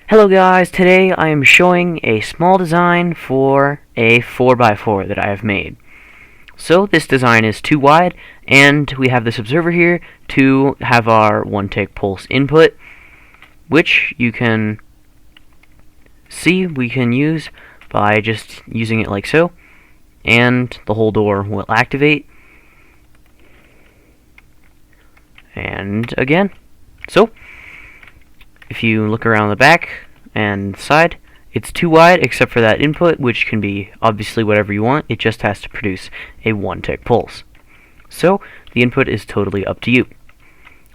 Hello guys, today I am showing a small design for a 4x4 that I have made. So this design is too wide, and we have this observer here to have our 1-tick pulse input, which you can see we can use by just using it like so, and the whole door will activate. And again. So if you look around the back and side, it's too wide except for that input, which can be obviously whatever you want. It just has to produce a 1-tick pulse. So the input is totally up to you.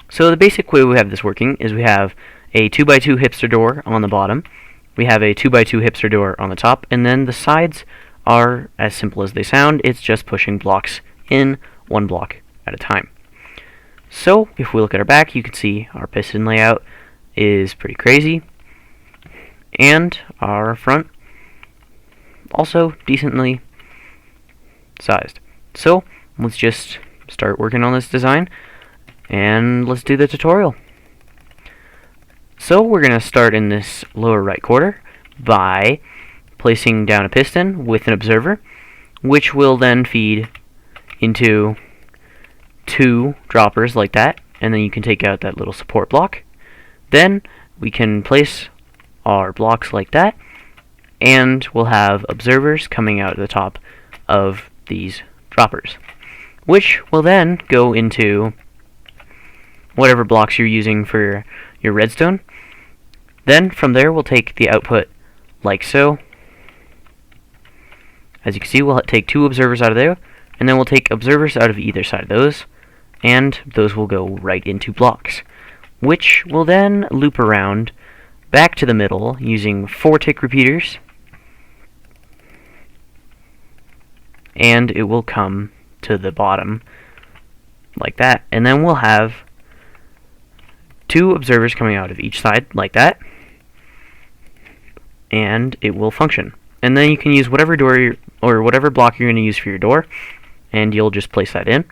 So the basic way we have this working is we have a 2x2 hipster door on the bottom, we have a 2x2 hipster door on the top, and then the sides are as simple as they sound. It's just pushing blocks in one block at a time. So if we look at our back, you can see our piston layout is pretty crazy, and our front also decently sized. So let's just start working on this design and let's do the tutorial. So we're going to start in this lower right corner by placing down a piston with an observer, which will then feed into two droppers like that, and then you can take out that little support block. Then we can place our blocks like that, and we'll have observers coming out of the top of these droppers, which will then go into whatever blocks you're using for your redstone. Then from there we'll take the output like so. As you can see, we'll take two observers out of there, and then we'll take observers out of either side of those, and those will go right into blocks, which will then loop around back to the middle using 4-tick repeaters, and it will come to the bottom like that, and then we'll have two observers coming out of each side like that, and it will function. And then you can use whatever door or whatever block you're going to use for your door, and you'll just place that in.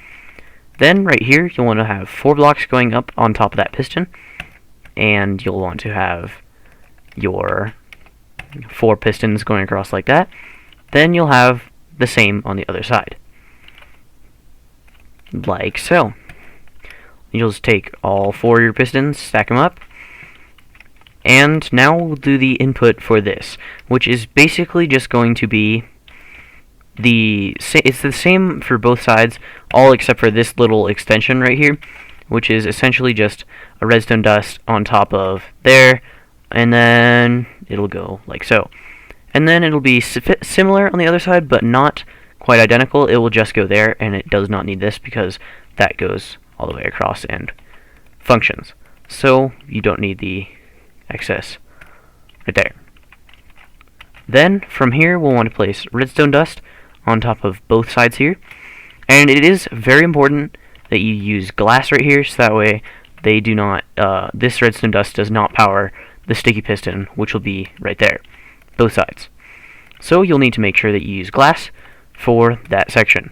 Then right here you'll want to have 4 blocks going up on top of that piston, and you'll want to have your 4 pistons going across like that. Then you'll have the same on the other side, like so. You'll just take all 4 of your pistons, stack them up, and now we'll do the input for this, which is basically just going to be it's the same for both sides, all except for this little extension right here, which is essentially just a redstone dust on top of there, and then it'll go like so. And then it'll be similar on the other side, but not quite identical. It will just go there, and it does not need this because that goes all the way across and functions. So you don't need the excess right there. Then from here we'll want to place redstone dust on top of both sides here, and it is very important that you use glass right here, so that way they do not this redstone dust does not power the sticky piston, which will be right there, both sides. So you'll need to make sure that you use glass for that section,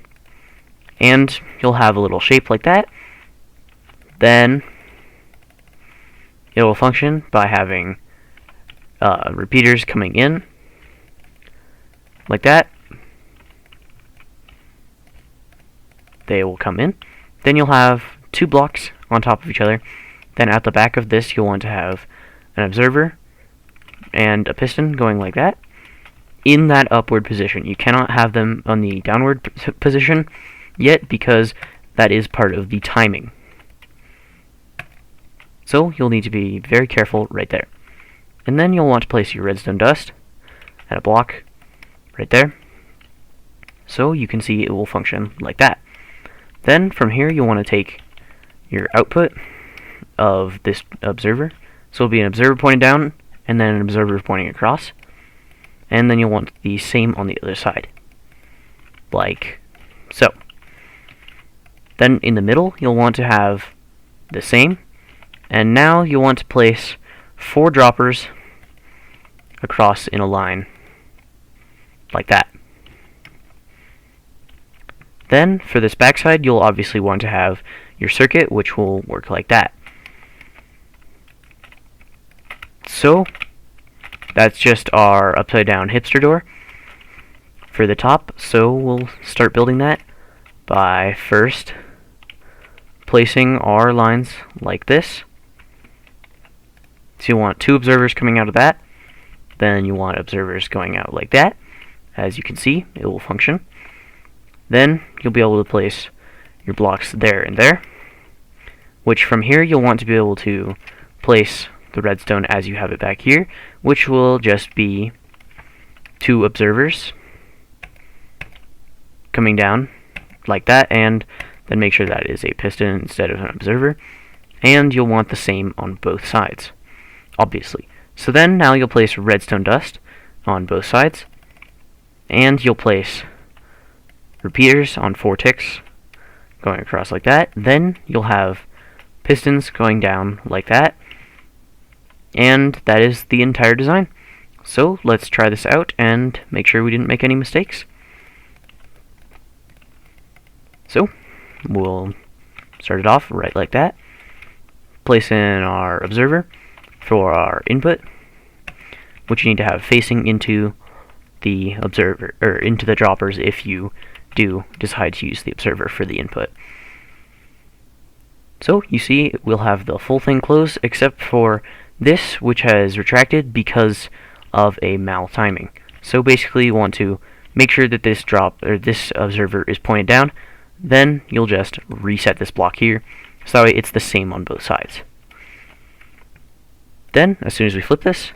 and you'll have a little shape like that. Then it will function by having repeaters coming in like that. They will come in. Then you'll have 2 blocks on top of each other. Then at the back of this you'll want to have an observer and a piston going like that in that upward position. You cannot have them on the downward position yet because that is part of the timing. So you'll need to be very careful right there. And then you'll want to place your redstone dust at a block right there, so you can see it will function like that. Then from here you'll want to take your output of this observer, so it'll be an observer pointing down and then an observer pointing across, and then you'll want the same on the other side, like so. Then in the middle you'll want to have the same, and now you'll want to place 4 droppers across in a line like that. Then for this backside you'll obviously want to have your circuit, which will work like that. So That's just our upside down hipster door for the top. So we'll start building that by first placing our lines like this. So you want 2 observers coming out of that. Then you want observers going out like that. As you can see, it will function. Then you'll be able to place your blocks there and there, which from here you'll want to be able to place the redstone as you have it back here, which will just be 2 observers coming down like that, and then make sure that is a piston instead of an observer. And you'll want the same on both sides, obviously. So then now you'll place redstone dust on both sides, and you'll place repeaters on 4 ticks going across like that. Then you'll have pistons going down like that, and that is the entire design. So let's try this out and make sure we didn't make any mistakes. So we'll start it off right like that. Place in our observer for our input, which you need to have facing into the observer, or into the droppers if you do decide to use the observer for the input. So you see we'll have the full thing closed except for this, which has retracted because of a mal-timing. So basically you want to make sure that this this observer is pointed down. Then you'll just reset this block here, so that way it's the same on both sides. Then, as soon as we flip this,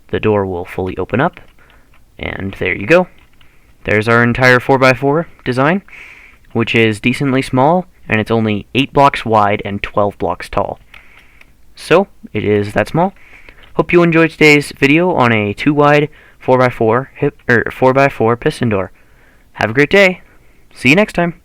the door will fully open up, and there you go. There's our entire 4x4 design, which is decently small, and it's only 8 blocks wide and 12 blocks tall. So, it is that small. Hope you enjoyed today's video on a 2-wide 4x4 piston door. Have a great day. See you next time.